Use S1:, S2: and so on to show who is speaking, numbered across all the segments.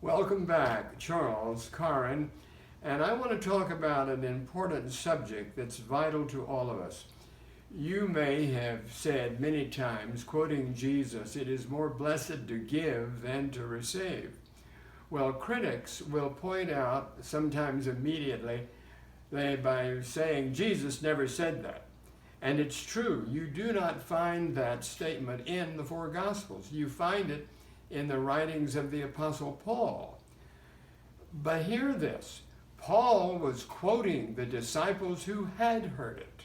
S1: Welcome back, Charles, Karen, and I want to talk about an important subject that's vital to all of us. You may have said many times, quoting Jesus, it is more blessed to give than to receive. Well, critics will point out, sometimes immediately, by saying Jesus never said that. And it's true, you do not find that statement in the four Gospels. You find it in the writings of the Apostle Paul. But hear this, Paul was quoting the disciples who had heard it.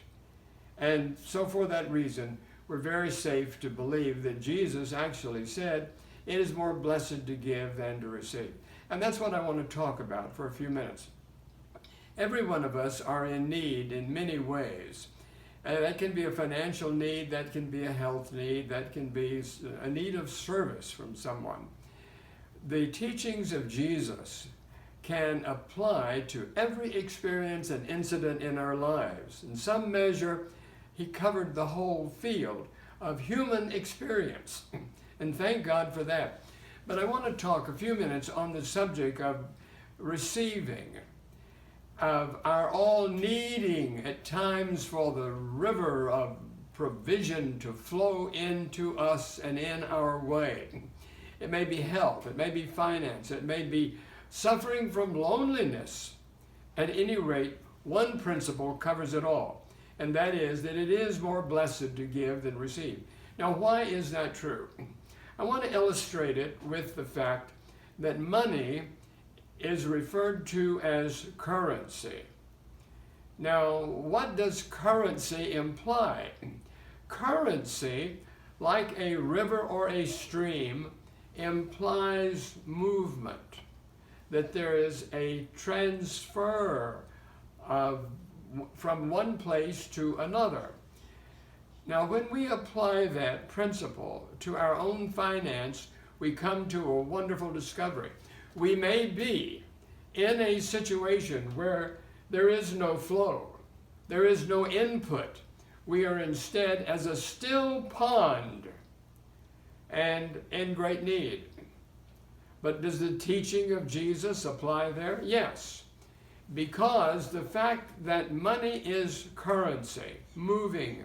S1: And so for that reason, we're very safe to believe that Jesus actually said, it is more blessed to give than to receive. And that's what I want to talk about for a few minutes. Every one of us are in need in many ways. That can be a financial need, that can be a health need, that can be a need of service from someone. The teachings of Jesus can apply to every experience and incident in our lives. In some measure, he covered the whole field of human experience, and thank God for that. But I want to talk a few minutes on the subject of receiving, of our all needing at times for the river of provision to flow into us and in our way. It may be health, it may be finance, it may be suffering from loneliness. At any rate, one principle covers it all, and that is that it is more blessed to give than receive. Now, why is that true? I want to illustrate it with the fact that money is referred to as currency. Now, what does currency imply? Currency, like a river or a stream, implies movement, that there is a transfer from one place to another. Now, when we apply that principle to our own finance, we come to a wonderful discovery. We may be in a situation where there is no flow, there is no input. We are instead as a still pond and in great need. But does the teaching of Jesus apply there? Yes, because the fact that money is currency, moving,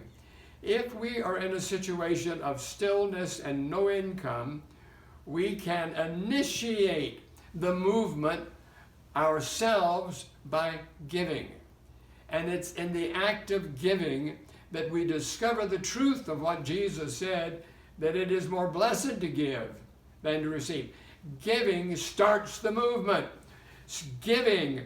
S1: if we are in a situation of stillness and no income, we can initiate the movement ourselves by giving. And it's in the act of giving that we discover the truth of what Jesus said, that it is more blessed to give than to receive. Giving starts the movement. Giving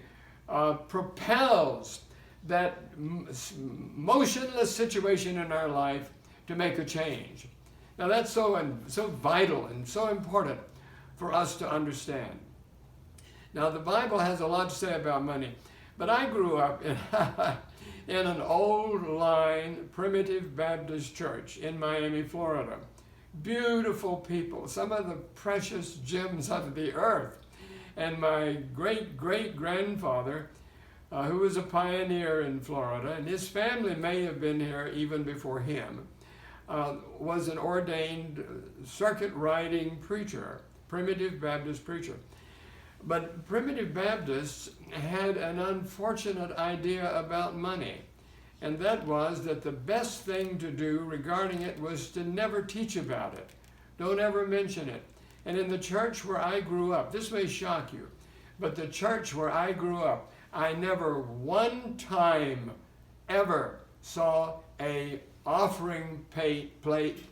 S1: propels that motionless situation in our life to make a change. Now that's so vital and so important for us to understand. Now the Bible has a lot to say about money, but I grew up in an old line Primitive Baptist church in Miami, Florida. Beautiful people, some of the precious gems of the earth. And my great-great-grandfather, who was a pioneer in Florida, and his family may have been here even before him, was an ordained circuit-riding preacher, Primitive Baptist preacher. But Primitive Baptists had an unfortunate idea about money, and that was that the best thing to do regarding it was to never teach about it. Don't ever mention it. And in the church where I grew up, this may shock you, but the church where I grew up, I never one time ever saw a offering plate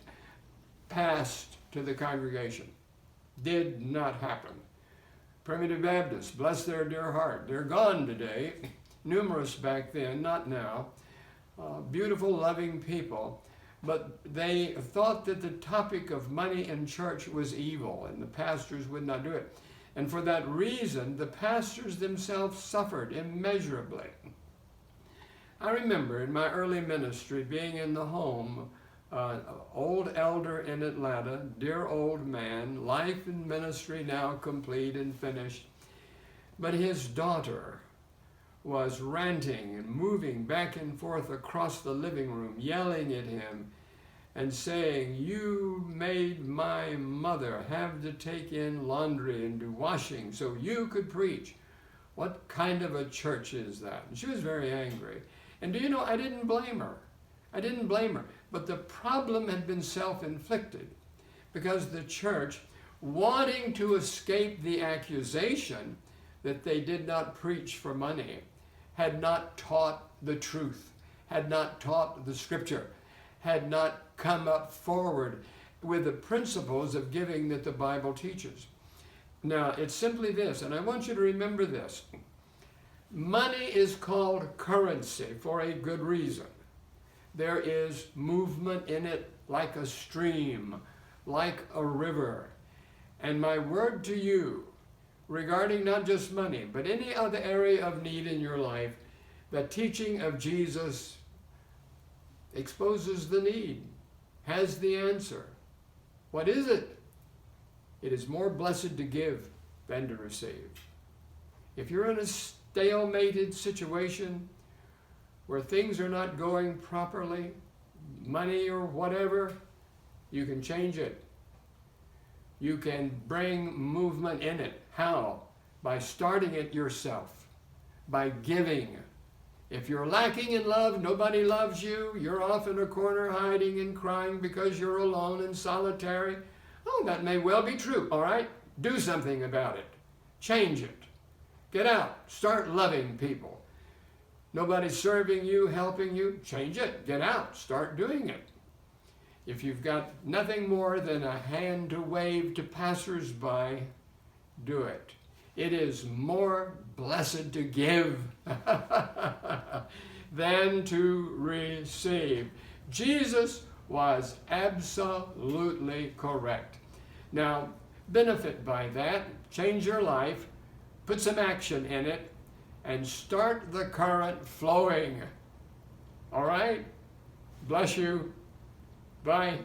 S1: passed to the congregation. Did not happen. Primitive Baptists, bless their dear heart, they're gone today. Numerous back then, not now. Beautiful, loving people. But they thought that the topic of money in church was evil, and the pastors would not do it. And for that reason, the pastors themselves suffered immeasurably. I remember in my early ministry being in the home, old elder in Atlanta, dear old man, life and ministry now complete and finished. But his daughter was ranting and moving back and forth across the living room, yelling at him. and saying, "You made my mother have to take in laundry and do washing so you could preach. What kind of a church is that?" And she was very angry. And do you know, I didn't blame her. I didn't blame her. But the problem had been self-inflicted, because the church, wanting to escape the accusation that they did not preach for money, had not taught the truth, had not taught the scripture, had not come up forward with the principles of giving that the Bible teaches. Now, it's simply this, and I want you to remember this. Money is called currency for a good reason. There is movement in it like a stream, like a river. And my word to you, regarding not just money, but any other area of need in your life, the teaching of Jesus exposes the need, has the answer. What is it? It is more blessed to give than to receive. If you're in a stalemated situation where things are not going properly, money or whatever, you can change it. You can bring movement in it. How? By starting it yourself, by giving. If you're lacking in love, nobody loves you, you're off in a corner hiding and crying because you're alone and solitary. Oh, that may well be true, all right? Do something about it. Change it. Get out. Start loving people. Nobody's serving you, helping you. Change it. Get out. Start doing it. If you've got nothing more than a hand to wave to passers-by, do it. It is more blessed to give than to receive. Jesus was absolutely correct. Now, benefit by that, change your life, put some action in it, and start the current flowing. All right? Bless you. Bye.